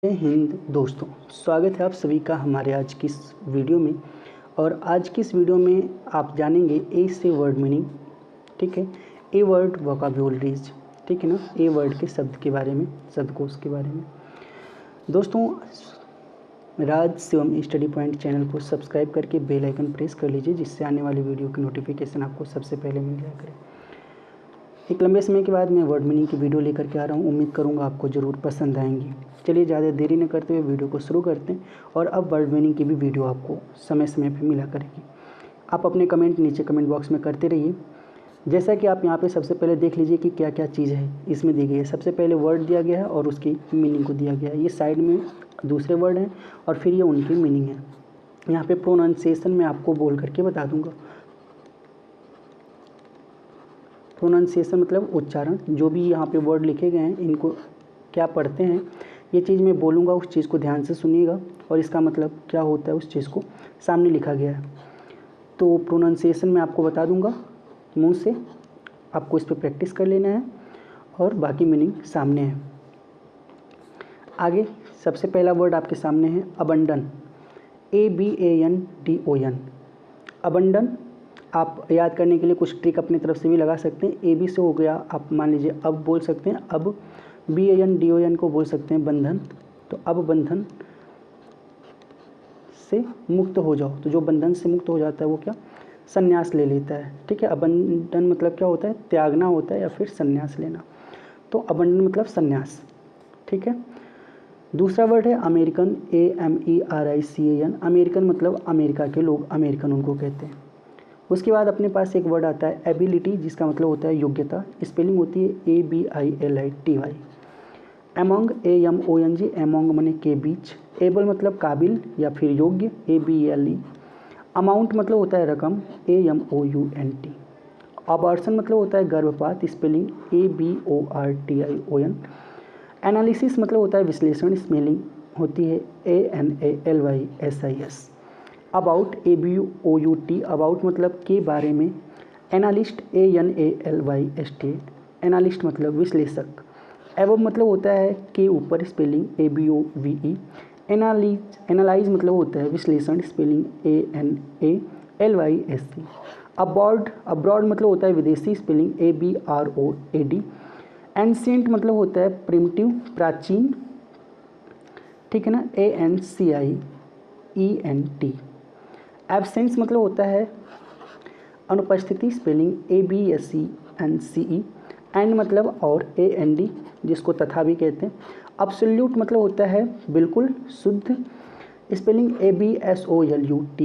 जय हिंद दोस्तों, स्वागत है आप सभी का हमारे आज की इस वीडियो में। और आज की इस वीडियो में आप जानेंगे ए से वर्ड मीनिंग, ठीक है, ए वर्ड वोकाब्युलरीज, ठीक है ना, ए वर्ड के शब्द के बारे में, शब्दकोश के बारे में। दोस्तों, राज शिवम स्टडी पॉइंट चैनल को सब्सक्राइब करके बेल आइकन प्रेस कर लीजिए, जिससे आने वाली वीडियो की नोटिफिकेशन आपको सबसे पहले मिल जाया करे। एक लंबे समय के बाद मैं वर्ड मीनिंग की वीडियो लेकर के आ रहा हूँ। उम्मीद करूँगा आपको ज़रूर पसंद आएंगी। चलिए ज़्यादा देरी न करते हुए वीडियो को शुरू करते हैं। और अब वर्ड मीनिंग की भी वीडियो आपको समय समय पर मिला करेगी। आप अपने कमेंट नीचे कमेंट बॉक्स में करते रहिए। जैसा कि आप यहाँ पे सबसे पहले देख लीजिए कि क्या क्या चीज़ है इसमें दी गई है। सबसे पहले वर्ड दिया गया है और उसकी मीनिंग को दिया गया है। ये साइड में दूसरे वर्ड हैं और फिर ये उनकी मीनिंग है। यहाँ पे प्रोनाउंसिएशन मैं आपको बोल करके बता दूँगा। प्रोनाउंसिएशन मतलब उच्चारण। जो भी यहाँ पे वर्ड लिखे गए हैं इनको क्या पढ़ते हैं, ये चीज़ मैं बोलूँगा, उस चीज़ को ध्यान से सुनिएगा और इसका मतलब क्या होता है उस चीज़ को सामने लिखा गया है। तो प्रोनाउंसिएशन मैं आपको बता दूँगा मुंह से, आपको इस पर प्रैक्टिस कर लेना है और बाकी मीनिंग सामने है। आगे सबसे पहला वर्ड आपके सामने है अबंडन, ABANDON। अबंडन आप याद करने के लिए कुछ ट्रिक अपनी तरफ से भी लगा सकते हैं। AB से हो गया, आप मान लीजिए अब बोल सकते हैं अब। BANDON को बोल सकते हैं बंधन। तो अब बंधन से मुक्त हो जाओ। तो जो बंधन से मुक्त हो जाता है वो क्या, संन्यास ले लेता है, ठीक है। अबंडन मतलब क्या होता है, त्यागना होता है या फिर संन्यास लेना। तो अबंडन मतलब संन्यास, ठीक है। दूसरा वर्ड है अमेरिकन, AMERICAN। अमेरिकन मतलब अमेरिका के लोग, अमेरिकन उनको कहते हैं। उसके बाद अपने पास एक वर्ड आता है एबिलिटी, जिसका मतलब होता है योग्यता। स्पेलिंग होती है ABILITY। एमोंग, AMONG, एमोंग माने के बीच। एबल मतलब काबिल या फिर योग्य, ABLE। अमाउंट मतलब होता है रकम, AMOUNT। अबॉर्शन मतलब होता है गर्भपात। Spelling ABORTION। एनालिसिस मतलब होता है विश्लेषण। स्पेलिंग होती है ANALYSIS। About, ABOUT। अबाउट मतलब के बारे में। Analyst, ANALYST। एनालिस्ट मतलब विश्लेषक। एबव मतलब होता है के ऊपर। Spelling ABOVE। एनालाइज मतलब होता है विश्लेषण। Spelling ANALYSE। अब्रॉड, अब्रॉड मतलब होता है विदेशी। Spelling ABROAD। एंशिएंट मतलब होता है प्रिमिटिव, प्राचीन, ठीक है ना, ANCIENT। एब्सेंस मतलब होता है अनुपस्थिति। Spelling ABSENCE। एंड मतलब और, AND, जिसको तथा भी कहते हैं। अब्सोल्यूट मतलब होता है बिल्कुल, शुद्ध। Spelling ABSOLUTE।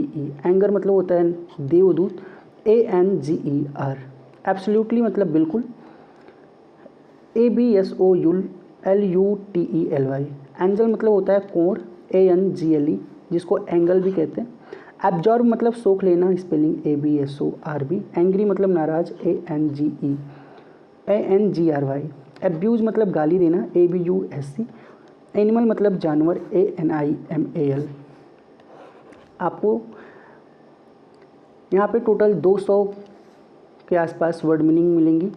एंगर मतलब होता है देवदूत, ANGER। एब्सोल्यूटली मतलब बिल्कुल, ABSOLUTELY। एंजल मतलब होता है कोण, ANGLE, जिसको एंगल भी कहते हैं। एब्जॉर्ब मतलब सोख लेना। Spelling ABSORB। एंग्री मतलब नाराज, ANGRY। एब्यूज मतलब गाली देना, ABUSC। एनिमल मतलब जानवर, ANIMAL। आपको यहाँ पे टोटल 200 के आसपास वर्ड मीनिंग मिलेंगी।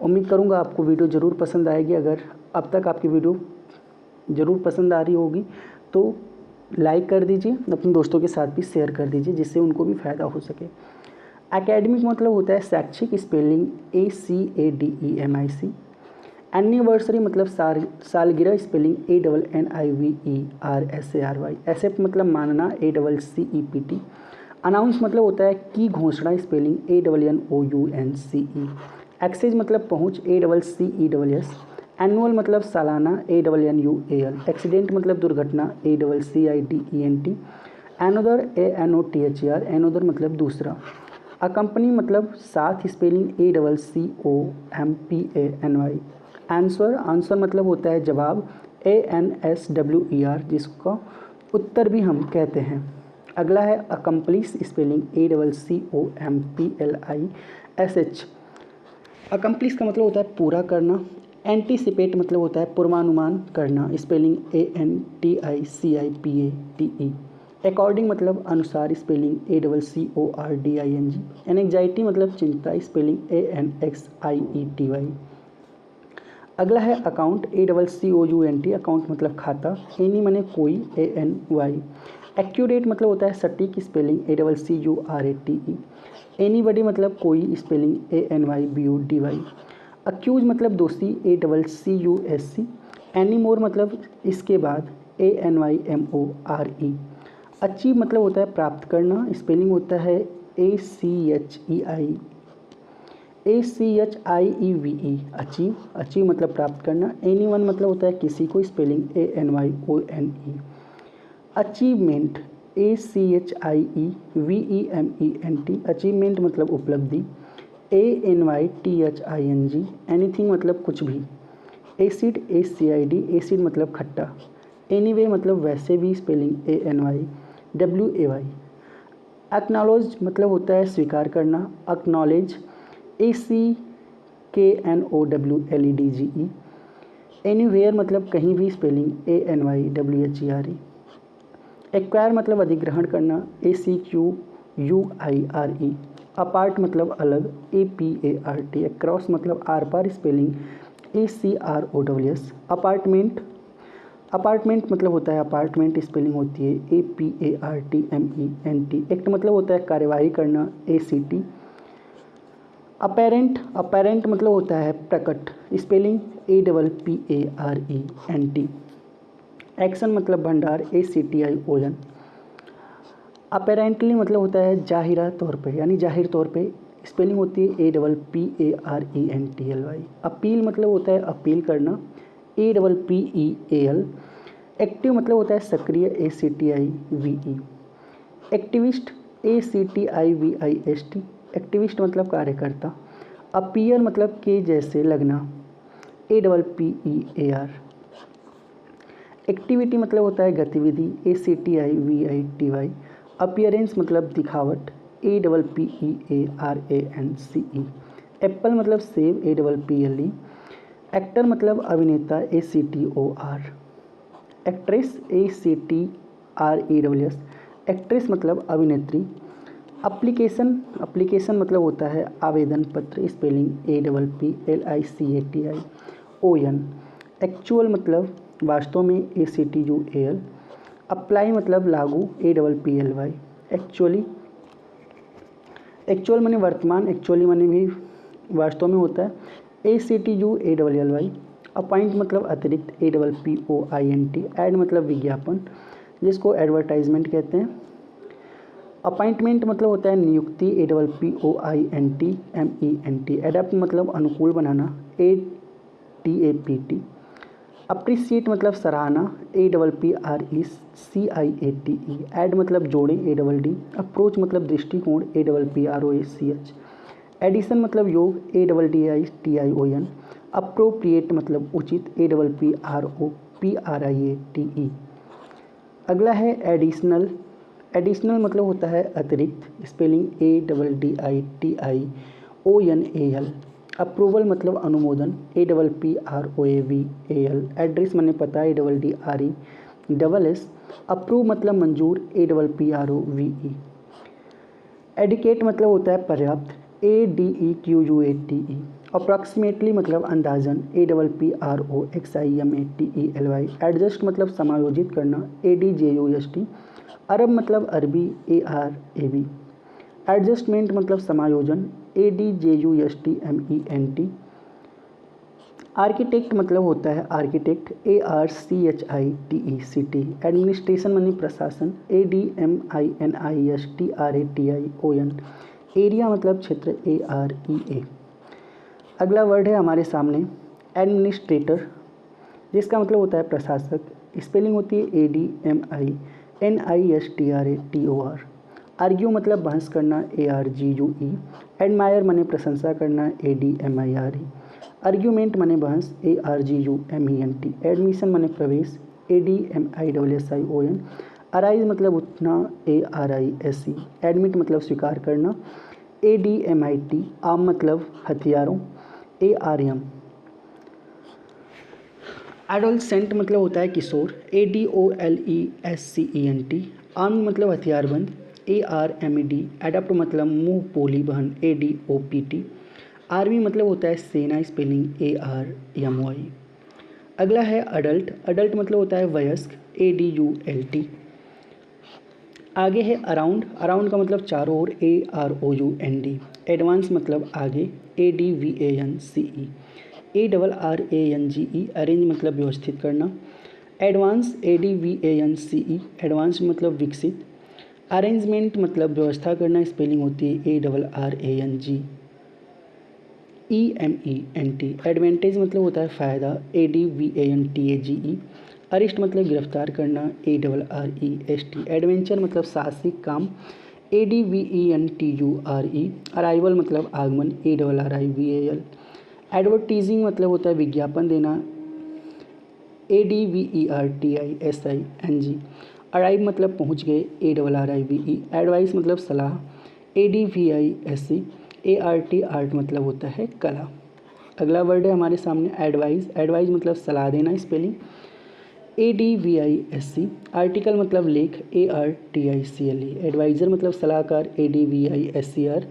उम्मीद करूँगा आपको वीडियो ज़रूर पसंद आएगी। अगर अब तक आपकी वीडियो ज़रूर पसंद आ रही होगी तो लाइक कर दीजिए, अपने दोस्तों के साथ भी शेयर कर दीजिए, जिससे उनको भी फ़ायदा हो सके। एकेडमिक मतलब होता है शैक्षिक। Spelling ACADEMIC। एनिवर्सरी मतलब सालगिरह। Spelling ANNIVERSARY। एसेप्ट मतलब मानना, ACCEPT। अनाउंस मतलब होता है की घोषणा। Spelling ANNOUNCE। एक्सेज मतलब पहुँच, ACCESS। एनुअल मतलब सालाना, ANNUAL। एक्सीडेंट मतलब दुर्घटना, ACCIDENT। Another, ANOTHER। एनोदर मतलब दूसरा। अकम्पनी मतलब साथ। Spelling ACCOMPANY। आंसर, आंसर मतलब होता है जवाब, ANSWER, जिसका उत्तर भी हम कहते हैं। अगला है अकम्प्लिश। Spelling ACCOMPLISH। अकम्प्लिश का मतलब होता है पूरा करना। एंटीसिपेट मतलब होता है पूर्वानुमान करना। Spelling ANTICIPATE। अकॉर्डिंग मतलब अनुसार। Spelling ACCORDING। एनेक्जाइटी मतलब चिंता। Spelling ANXIETY। अगला है अकाउंट, ACCOUNT, अकाउंट मतलब खाता, एनी माने कोई, ANY। एक्यूरेट मतलब होता है सटीक, स्पेलिंग ACCURATE। एनीबडी मतलब कोई, स्पेलिंग ANYBUDY। अक्यूज मतलब दोषी, ACCUSC। एनीमोर मतलब इसके बाद, ANYMORE। अचीव मतलब होता है प्राप्त करना, स्पेलिंग होता है ACHIEVE। अचीव मतलब प्राप्त करना। एनीवन मतलब होता है किसी को, spelling ANYONE। Achievement, ACHIEVEMENT। Achievement मतलब उपलब्धि, ANYTHING। एनीथिंग मतलब कुछ भी। एसिड, ACID, एसिड मतलब खट्टा। एनीवे मतलब वैसे भी, स्पेलिंग ANYWAY। एक्नॉलेज मतलब होता है स्वीकार करना, एक्नॉलेज, ACKNOWLEDGE। एनीवेयर मतलब कहीं भी, स्पेलिंग ANYWHERE। एक्वायर मतलब अधिग्रहण करना, ACQUIRE। अपार्ट मतलब अलग, APART। अक्रॉस मतलब आर पार, स्पेलिंग ACROWS। अपार्टमेंट मतलब होता है अपार्टमेंट, स्पेलिंग होती है APARTMENT। एक्ट मतलब होता है कार्यवाही करना, ACT। अपेरेंट मतलब होता है प्रकट, स्पेलिंग APPARENT। एक्शन मतलब भंडार, ACTION। अपेरेंटली मतलब होता है जाहिरा तौर पे, यानी जाहिर तौर पे, स्पेलिंग होती है APPARENTLY। अपील मतलब होता है अपील करना, APPEAL। एक्टिव मतलब होता है सक्रिय, ACTIVE। Activist, ACTIVIST। एक्टिविस्ट मतलब कार्यकर्ता। अपीयर मतलब के जैसे लगना, APPEAR। एक्टिविटी मतलब होता है गतिविधि, ACTIVITY। अपीयरेंस मतलब दिखावट, APPERANCE। एप्पल मतलब सेब, APPLE। एक्टर मतलब अभिनेता, ACTOR। Actress, ACTREWS। एक्ट्रेस मतलब अभिनेत्री। एप्लीकेशन मतलब होता है आवेदन पत्र, स्पेलिंग APPLICATION। एक्चुअल मतलब वास्तव में, ACTUAL। अप्लाई मतलब लागू, APPLY। एक्चुअल माने वर्तमान, एक्चुअली माने भी वास्तव में होता है, ACTUALLY। अपॉइंट मतलब अतिरिक्त, APPOINT। ऐड मतलब विज्ञापन, जिसको एडवर्टाइजमेंट कहते हैं। अपॉइंटमेंट मतलब होता है नियुक्ति, APPOINTMENT। एडप्ट मतलब अनुकूल बनाना, ATAPT। अप्रिशिएट मतलब सराहना, APPRECIATE। ऐड मतलब जोड़ें, ADD। अप्रोच मतलब दृष्टिकोण, APPROACH। एडिशन मतलब योग, ADDITION। अप्रोप्रिएट मतलब उचित, APPROPRIATE। अगला है एडिशनल मतलब होता है अतिरिक्त, स्पेलिंग ADDITIONAL। अप्रूवल मतलब अनुमोदन, APPROAVAL। एड्रेस माने पता, ADDRESS। अप्रूव मतलब मंजूर, APPROVE। एडिकेट मतलब होता है पर्याप्त, ADEQUATE। अप्रॉक्सीमेटली मतलब अंदाजन, APPROXIMATELY। एडजस्ट मतलब समायोजित करना, ADJUST। अरब मतलब अरबी, ARAB। एडजस्टमेंट मतलब समायोजन, ADJUSTMENT। आर्किटेक्ट मतलब होता है आर्किटेक्ट, ARCHITECT। एडमिनिस्ट्रेशन माने प्रशासन, ADMINISTRATION। एरिया मतलब क्षेत्र, AREA। अगला वर्ड है हमारे सामने एडमिनिस्ट्रेटर, जिसका मतलब होता है प्रशासक, स्पेलिंग होती है ADMINISTRATOR। आर्ग्यू मतलब बहस करना, ARGUE। एडमायर माने प्रशंसा करना, ADMIRE। आर्ग्यूमेंट माने बहस, ARGUMENT। एडमिशन माने प्रवेश, ADMISSION। अराइज मतलब उठना, ARISE। एडमिट मतलब स्वीकार करना, ADMIT। आम मतलब हथियारों, ARM। एडोलसेंट मतलब होता है किशोर, ADOLESCENT। आर्म मतलब हथियारबंद, ARMED। एडप्ट मतलब मुंह बोली बहन, ADOPT। आर्मी मतलब होता है सेना, स्पेलिंग ARMY। अगला है अडल्ट। अडल्ट मतलब होता है वयस्क, ADULT। आगे है अराउंड। अराउंड का मतलब चारों ओर, AROUND। एडवांस मतलब आगे, ADVANCE। ARRANGE। अरेंज मतलब व्यवस्थित करना। Advance, ADVANCE। एडवांस मतलब विकसित। अरेंजमेंट मतलब व्यवस्था करना, स्पेलिंग होती है ARRANGEMENT। एडवांटेज मतलब होता है फ़ायदा, ADVANTAGE। अरिस्ट मतलब गिरफ्तार करना, ARREST। एडवेंचर मतलब साहसिक काम, ADVENTURE। अराइवल मतलब आगमन, ARRIVAL। एडवर्टीजिंग मतलब होता है विज्ञापन देना, ADVERTISING। अराइव मतलब पहुंच गए, ARRIVE। एडवाइस मतलब सलाह, ADVISE। ART मतलब होता है कला। अगला वर्ड है हमारे सामने एडवाइस। एडवाइस मतलब सलाह देना, स्पेलिंग ADVISE। आर्टिकल मतलब लेख, ARTICLE। एडवाइज़र मतलब सलाहकार, ADVISER।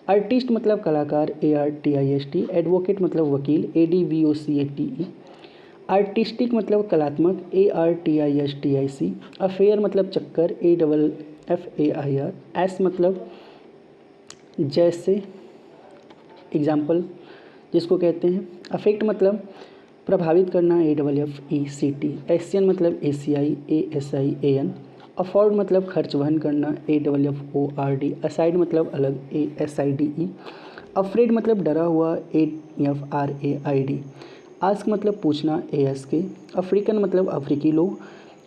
आर्टिस्ट मतलब कलाकार, ARTIST। एडवोकेट मतलब वकील, ADVOCATE। आर्टिस्टिक मतलब कलात्मक, ARTISTIC। अफेयर मतलब चक्कर, AFFAIR। एस मतलब जैसे, एग्जाम्पल जिसको कहते हैं। अफेक्ट मतलब प्रभावित करना, AFFECT। एशियन मतलब ACIASIAN। अफोर्ड मतलब खर्च वहन करना, AFFORD। असाइड मतलब अलग, ASIDE। अफ्रेड मतलब डरा हुआ, AFRAID। आस्क मतलब पूछना, ASK। अफ्रीकन मतलब अफ्रीकी लोग,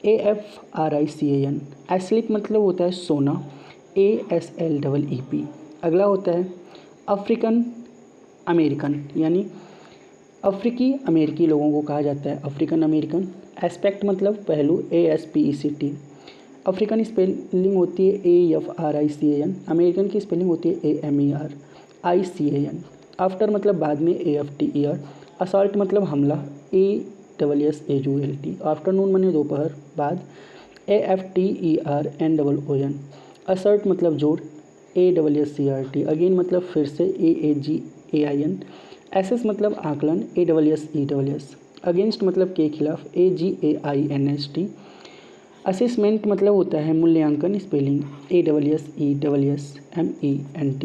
AFRICAN। एस्लीप मतलब होता है सोना, ASLEEP। अगला होता है अफ्रीकन अमेरिकन, यानी अफ्रीकी अमेरिकी लोगों को कहा जाता है अफ्रीकन अमेरिकन। एस्पेक्ट मतलब पहलू, ASPECT। अफ्रीकन स्पेलिंग होती है AFRICAN। अमेरिकन की स्पेलिंग होती है AMERICAN। आफ्टर मतलब बाद में, AFTER। असॉल्ट मतलब हमला, ASSAULT। आफ्टरनून माने दोपहर, बाद, AFTERNOON। असर्ट मतलब जोर, ASSERT। अगेन मतलब फिर से, AAGAIN। एसेस मतलब आकलन, ASSEWS। अगेंस्ट मतलब के खिलाफ, AGAINST। असेसमेंट मतलब होता है मूल्यांकन, स्पेलिंग ASSEWSMENT।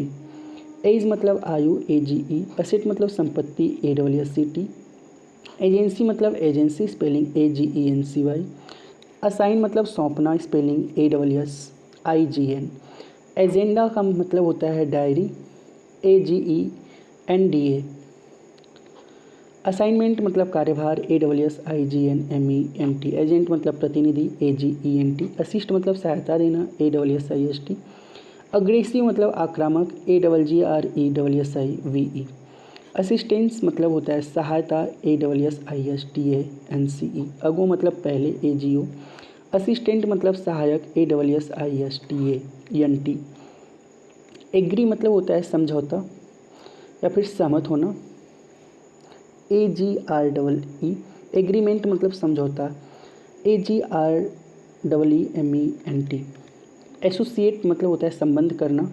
एज मतलब आयु, AGE। असेट मतलब संपत्ति, ASSET। एजेंसी मतलब एजेंसी, स्पेलिंग AGENCY। असाइन मतलब सौंपना, स्पेलिंग ASSIGN। एजेंडा का मतलब होता है डायरी, AGENDA। असाइनमेंट मतलब कार्यभार, ASSIGNMENT। एजेंट मतलब प्रतिनिधि, AGENT। असिस्ट मतलब सहायता देना, ASSIST। अग्रेसिव मतलब आक्रामक, AGGRESSIVE। असिस्टेंस मतलब होता है सहायता, ASSISTANCE। अगो मतलब पहले, AGO। असिस्टेंट मतलब सहायक, ASSISTANT। एग्री मतलब होता है समझौता या फिर सहमत होना, AGREE। एग्रीमेंट मतलब समझौता, AGREEMENT। एसोसिएट मतलब होता है संबंध करना,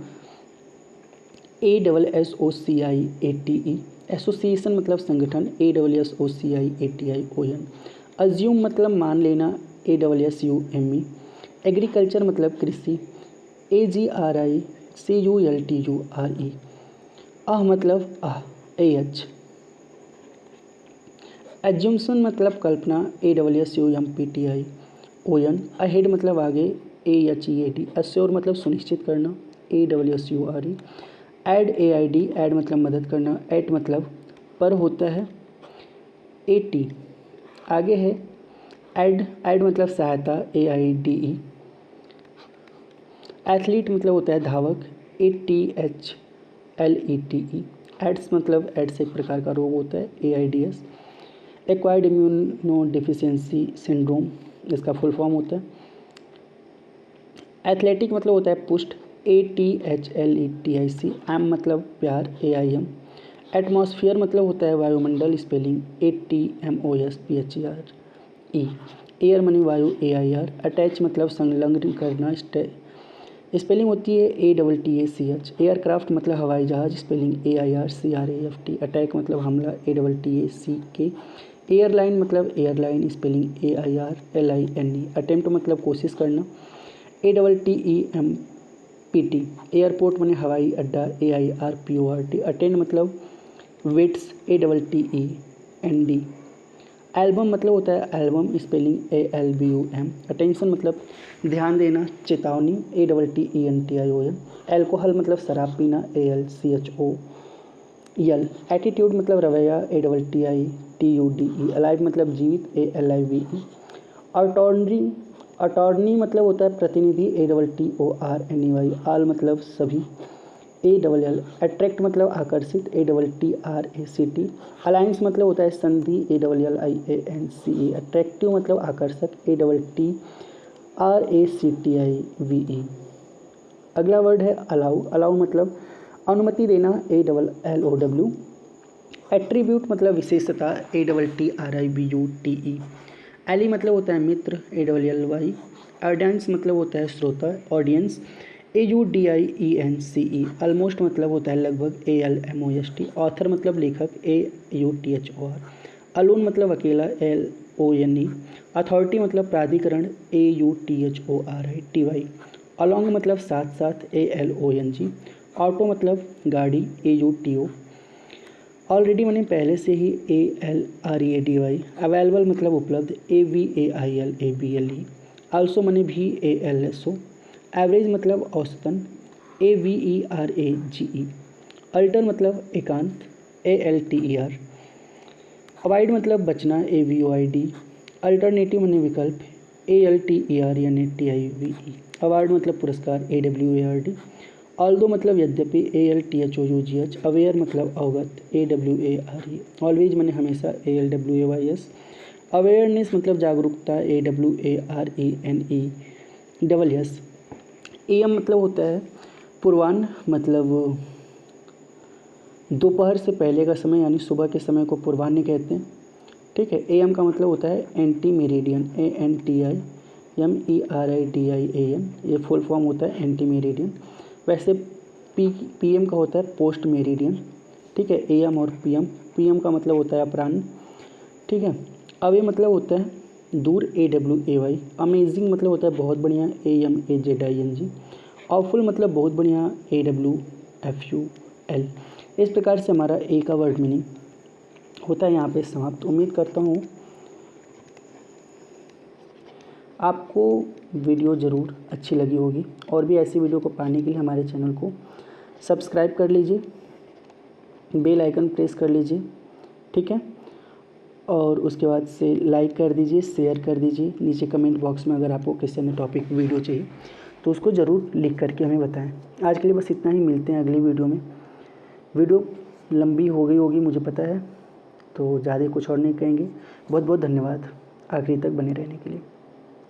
ASSOCIATE। एसोसिएशन मतलब संगठन, ASSOCIATION। अज्यूम मतलब मान लेना, ASSUME। एग्रीकल्चर मतलब कृषि, AGRICULTURE। मतलब AH। एज्यूम्सन मतलब कल्पना, ASSUMPTION। अहेड मतलब आगे, AHEAD। अश्योर मतलब सुनिश्चित करना, ASSURE। Add, AID। ऐड मतलब मदद करना, एट मतलब पर होता है, AT। आगे है ऐड मतलब सहायता, AIDE। एथलीट मतलब होता है धावक, ATHLETE। एड्स मतलब एड्स एक प्रकार का रोग होता है, AIDS। Acquired immuno deficiency syndrome इसका फुल फॉर्म होता है। एथलेटिक मतलब होता है पुष्ट, ATHLETIC। एम मतलब प्यार, AIM। एटमॉस्फेयर मतलब होता है वायुमंडल, स्पेलिंग ATMOSPHERE। एयर मनी वायु, AIR। अटैच मतलब संलग्न करना, स्पेलिंग होती है ATTACH। एयरक्राफ्ट मतलब हवाई जहाज़, स्पेलिंग AIRCRAFT। अटैक मतलब हमला, ATTACK। एयरलाइन मतलब एयरलाइन, स्पेलिंग AIRLINE। अटेम्प्ट मतलब कोशिश करना, ATTEMPT। एयरपोर्ट माने हवाई अड्डा, AIRPORT। अटेंड मतलब वेट्स, ATTEND। एल्बम मतलब होता है एल्बम, स्पेलिंग ALBUM। अटेंशन मतलब ध्यान देना, चेतावनी, ATTENTION। एल्कोहल मतलब शराब पीना, ALCHOL। एटीट्यूड मतलब रवैया, ATTITUDE। अलाइव मतलब जीवित, ALIVE। अटॉर्नी मतलब होता है प्रतिनिधि, ATTORNEY। आल मतलब सभी, ALL। अट्रैक्ट मतलब आकर्षित, ATTRACT। अलायंस मतलब होता है संधि, ALLIANCE। अट्रैक्टिव मतलब आकर्षक, ATTRACTIVE। अगला वर्ड है अलाउ। अलाउ मतलब अनुमति देना, ALLOW। एट्रीब्यूट मतलब विशेषता, ATTRIBUTE। एली मतलब होता है मित्र, ALLY। ऑडियंस मतलब होता है श्रोता, ऑडियंस, AUDIENCE। ऑलमोस्ट मतलब होता है लगभग, ALMOST। ऑथर मतलब लेखक, AUTHOR। अलोन मतलब अकेला, LONE। अथॉरिटी मतलब प्राधिकरण, AUTHORITY। अलोंग मतलब साथ साथ, ALONG। ऑटो मतलब गाड़ी, AUTO। ऑलरेडी मैंने पहले से ही, ALREADY। अवेलेबल मतलब उपलब्ध, AVAILABLE। आल्सो मैंने भी, ALSO। एवरेज मतलब औसतन, AVERAGE। अल्टर मतलब एकांत, ALTER। अवॉइड मतलब बचना, AVOID। अल्टरनेटिव माने विकल्प, ALTERNATIVE। अवार्ड मतलब पुरस्कार, AWARD। ऑल्दो मतलब यद्यपि, ALTHOUGH। अवेयर मतलब अवगत, AWARE। ऑलवेज माने हमेशा, ALWAYS। अवेयरनेस मतलब जागरूकता, AWARENESS। AM मतलब होता है पूर्वाह्न, मतलब दोपहर से पहले का समय, यानी सुबह के समय को पूर्वाह्न कहते हैं। ठीक है। AM का मतलब होता है एंटी मेरिडियन, ANTIMERIDIAN। ये फुल फॉर्म होता है एंटी मेरिडियन। वैसे PM का होता है पोस्ट मेरिडियन। ठीक है। AM और PM का मतलब होता है अपराह्न। ठीक है। अवे मतलब होता है दूर, AWAY। अमेजिंग मतलब होता है बहुत बढ़िया, AMAZING। ऑफुल मतलब बहुत बढ़िया, AWFUL। इस प्रकार से हमारा ए का वर्ड मीनिंग होता है यहाँ पे समाप्त। उम्मीद करता हूँ आपको वीडियो ज़रूर अच्छी लगी होगी, और भी ऐसी वीडियो को पाने के लिए हमारे चैनल को सब्सक्राइब कर लीजिए, बेल आइकन प्रेस कर लीजिए। ठीक है। और उसके बाद से लाइक कर दीजिए, शेयर कर दीजिए। नीचे कमेंट बॉक्स में अगर आपको किसी अन्य टॉपिक वीडियो चाहिए तो उसको ज़रूर लिख करके हमें बताएं। आज के लिए बस इतना ही, मिलते हैं अगली वीडियो में। वीडियो लंबी हो गई होगी मुझे पता है, तो ज़्यादा कुछ और नहीं कहेंगे। बहुत बहुत धन्यवाद आखिरी तक बने रहने के लिए।